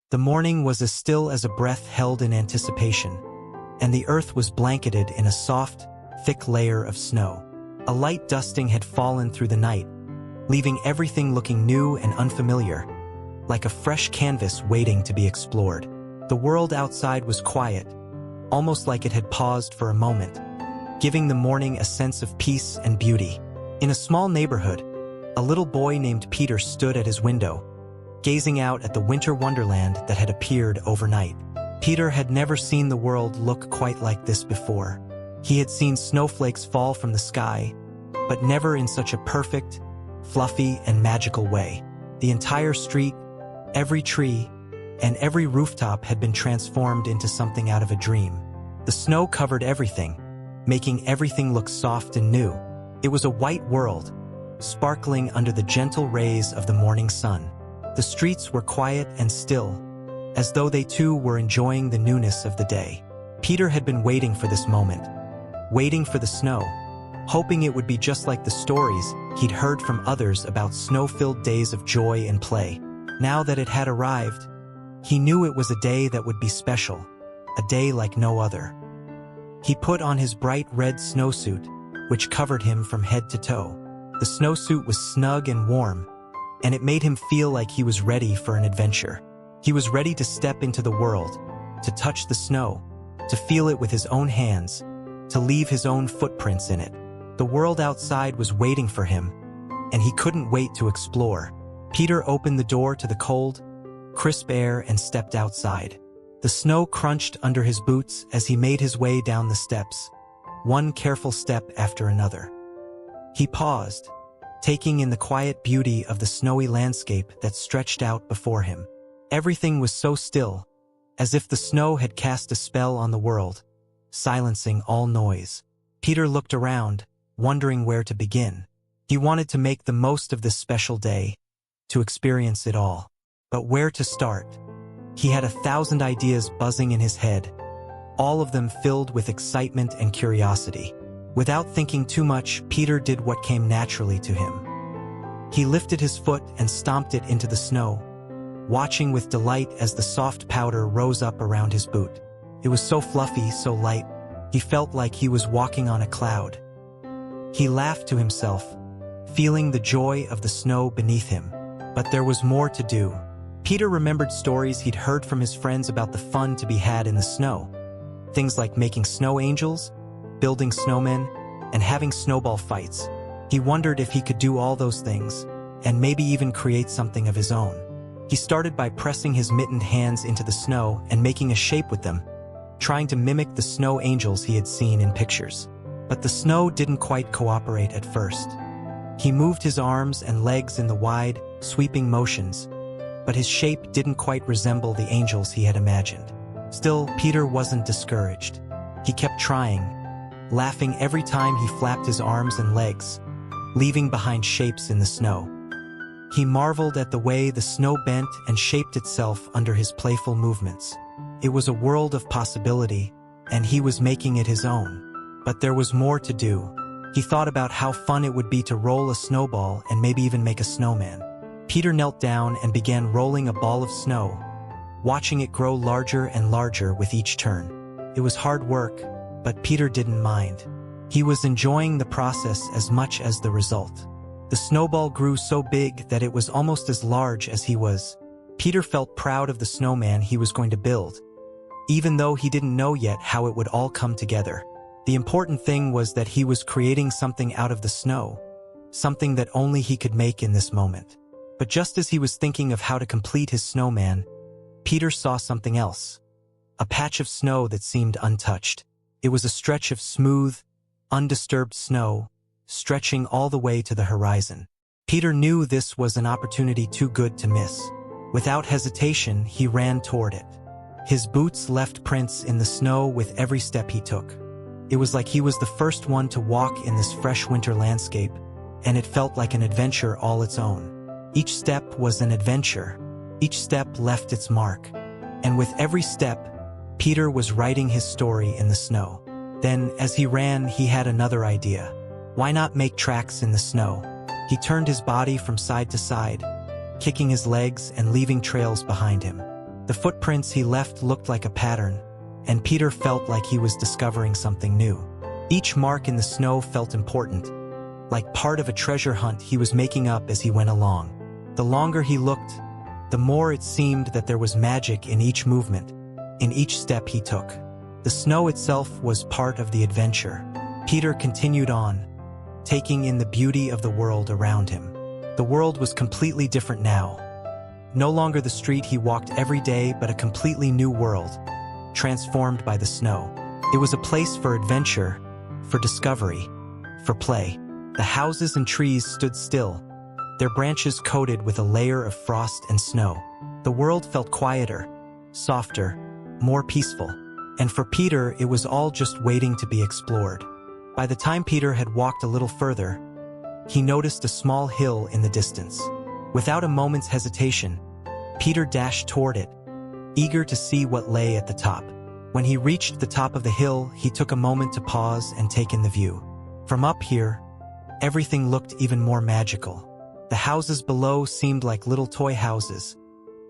The morning was as still as a breath held in anticipation, and the earth was blanketed in a soft, thick layer of snow. A light dusting had fallen through the night, leaving everything looking new and unfamiliar, like a fresh canvas waiting to be explored. The world outside was quiet, almost like it had paused for a moment, giving the morning a sense of peace and beauty. In a small neighborhood, a little boy named Peter stood at his window, gazing out at the winter wonderland that had appeared overnight. Peter had never seen the world look quite like this before. He had seen snowflakes fall from the sky, but never in such a perfect, fluffy, and magical way. The entire street, every tree, and every rooftop had been transformed into something out of a dream. The snow covered everything, making everything look soft and new. It was a white world, sparkling under the gentle rays of the morning sun. The streets were quiet and still, as though they too were enjoying the newness of the day. Peter had been waiting for this moment, waiting for the snow, hoping it would be just like the stories he'd heard from others about snow-filled days of joy and play. Now that it had arrived, he knew it was a day that would be special, a day like no other. He put on his bright red snowsuit, which covered him from head to toe. The snowsuit was snug and warm, and it made him feel like he was ready for an adventure. He was ready to step into the world, to touch the snow, to feel it with his own hands, to leave his own footprints in it. The world outside was waiting for him, and he couldn't wait to explore. Peter opened the door to the cold, crisp air and stepped outside. The snow crunched under his boots as he made his way down the steps, one careful step after another. He paused, taking in the quiet beauty of the snowy landscape that stretched out before him. Everything was so still, as if the snow had cast a spell on the world, silencing all noise. Peter looked around, wondering where to begin. He wanted to make the most of this special day, to experience it all. But where to start? He had 1,000 ideas buzzing in his head, all of them filled with excitement and curiosity. Without thinking too much, Peter did what came naturally to him. He lifted his foot and stomped it into the snow, watching with delight as the soft powder rose up around his boot. It was so fluffy, so light, he felt like he was walking on a cloud. He laughed to himself, feeling the joy of the snow beneath him. But there was more to do. Peter remembered stories he'd heard from his friends about the fun to be had in the snow. Things like making snow angels, building snowmen, and having snowball fights. He wondered if he could do all those things, and maybe even create something of his own. He started by pressing his mittened hands into the snow and making a shape with them, trying to mimic the snow angels he had seen in pictures. But the snow didn't quite cooperate at first. He moved his arms and legs in the wide, sweeping motions, but his shape didn't quite resemble the angels he had imagined. Still, Peter wasn't discouraged. He kept trying, laughing every time he flapped his arms and legs, leaving behind shapes in the snow. He marveled at the way the snow bent and shaped itself under his playful movements. It was a world of possibility, and he was making it his own. But there was more to do. He thought about how fun it would be to roll a snowball and maybe even make a snowman. Peter knelt down and began rolling a ball of snow, watching it grow larger and larger with each turn. It was hard work, but Peter didn't mind. He was enjoying the process as much as the result. The snowball grew so big that it was almost as large as he was. Peter felt proud of the snowman he was going to build, even though he didn't know yet how it would all come together. The important thing was that he was creating something out of the snow, something that only he could make in this moment. But just as he was thinking of how to complete his snowman, Peter saw something else. A patch of snow that seemed untouched. It was a stretch of smooth, undisturbed snow, stretching all the way to the horizon. Peter knew this was an opportunity too good to miss. Without hesitation, he ran toward it. His boots left prints in the snow with every step he took. It was like he was the first one to walk in this fresh winter landscape, and it felt like an adventure all its own. Each step was an adventure. Each step left its mark. And with every step, Peter was writing his story in the snow. Then, as he ran, he had another idea. Why not make tracks in the snow? He turned his body from side to side, kicking his legs and leaving trails behind him. The footprints he left looked like a pattern, and Peter felt like he was discovering something new. Each mark in the snow felt important, like part of a treasure hunt he was making up as he went along. The longer he looked, the more it seemed that there was magic in each movement, in each step he took. The snow itself was part of the adventure. Peter continued on, taking in the beauty of the world around him. The world was completely different now. No longer the street he walked every day, but a completely new world, transformed by the snow. It was a place for adventure, for discovery, for play. The houses and trees stood still, their branches coated with a layer of frost and snow. The world felt quieter, softer, more peaceful. And for Peter, it was all just waiting to be explored. By the time Peter had walked a little further, he noticed a small hill in the distance. Without a moment's hesitation, Peter dashed toward it, eager to see what lay at the top. When he reached the top of the hill, he took a moment to pause and take in the view. From up here, everything looked even more magical. The houses below seemed like little toy houses,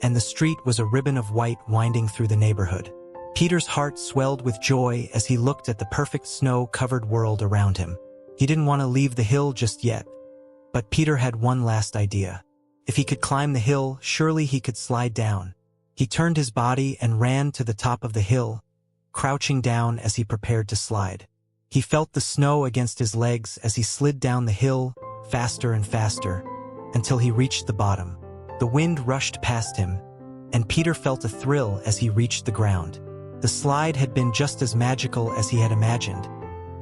and the street was a ribbon of white winding through the neighborhood. Peter's heart swelled with joy as he looked at the perfect snow-covered world around him. He didn't want to leave the hill just yet, but Peter had one last idea. If he could climb the hill, surely he could slide down. He turned his body and ran to the top of the hill, crouching down as he prepared to slide. He felt the snow against his legs as he slid down the hill, faster and faster, until he reached the bottom. The wind rushed past him, and Peter felt a thrill as he reached the ground. The slide had been just as magical as he had imagined,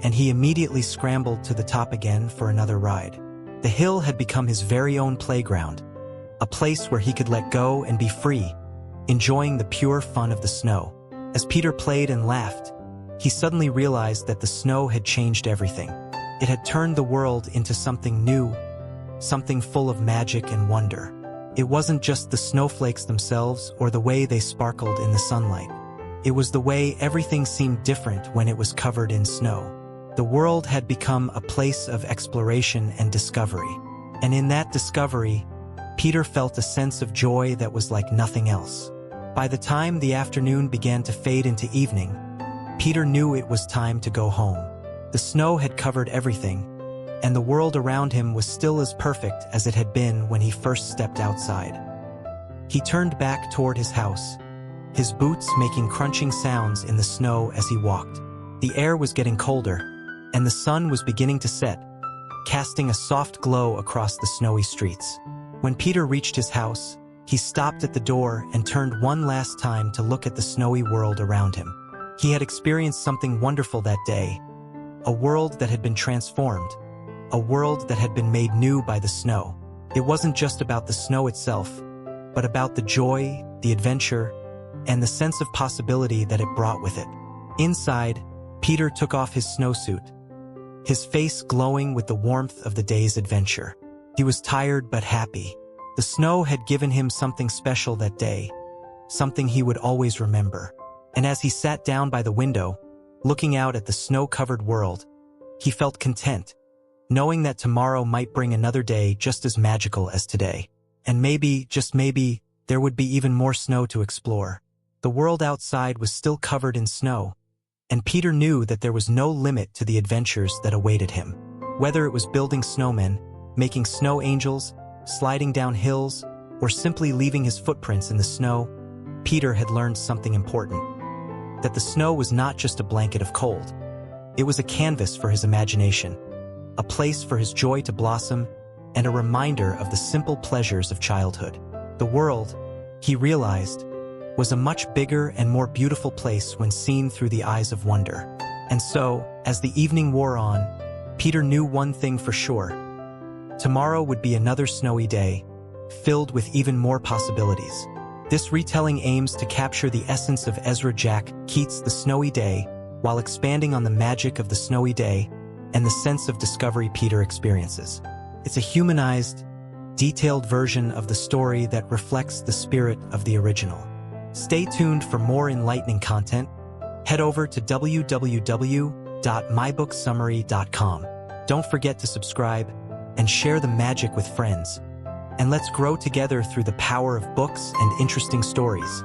and he immediately scrambled to the top again for another ride. The hill had become his very own playground, a place where he could let go and be free, enjoying the pure fun of the snow. As Peter played and laughed, he suddenly realized that the snow had changed everything. It had turned the world into something new, something full of magic and wonder. It wasn't just the snowflakes themselves or the way they sparkled in the sunlight. It was the way everything seemed different when it was covered in snow. The world had become a place of exploration and discovery. And in that discovery, Peter felt a sense of joy that was like nothing else. By the time the afternoon began to fade into evening, Peter knew it was time to go home. The snow had covered everything, and the world around him was still as perfect as it had been when he first stepped outside. He turned back toward his house, his boots making crunching sounds in the snow as he walked. The air was getting colder, and the sun was beginning to set, casting a soft glow across the snowy streets. When Peter reached his house, he stopped at the door and turned one last time to look at the snowy world around him. He had experienced something wonderful that day, a world that had been transformed, a world that had been made new by the snow. It wasn't just about the snow itself, but about the joy, the adventure, and the sense of possibility that it brought with it. Inside, Peter took off his snowsuit, his face glowing with the warmth of the day's adventure. He was tired but happy. The snow had given him something special that day, something he would always remember. And as he sat down by the window, looking out at the snow-covered world, he felt content, knowing that tomorrow might bring another day just as magical as today. And maybe, just maybe, there would be even more snow to explore. The world outside was still covered in snow, and Peter knew that there was no limit to the adventures that awaited him. Whether it was building snowmen, making snow angels, sliding down hills, or simply leaving his footprints in the snow, Peter had learned something important. That the snow was not just a blanket of cold. It was a canvas for his imagination, a place for his joy to blossom, and a reminder of the simple pleasures of childhood. The world, he realized, was a much bigger and more beautiful place when seen through the eyes of wonder. And so, as the evening wore on, Peter knew one thing for sure. Tomorrow would be another snowy day, filled with even more possibilities. This retelling aims to capture the essence of Ezra Jack Keats' The Snowy Day, while expanding on the magic of the snowy day and the sense of discovery Peter experiences. It's a humanized, detailed version of the story that reflects the spirit of the original. Stay tuned for more enlightening content. Head over to www.mybooksummary.com. Don't forget to subscribe and share the magic with friends. And let's grow together through the power of books and interesting stories.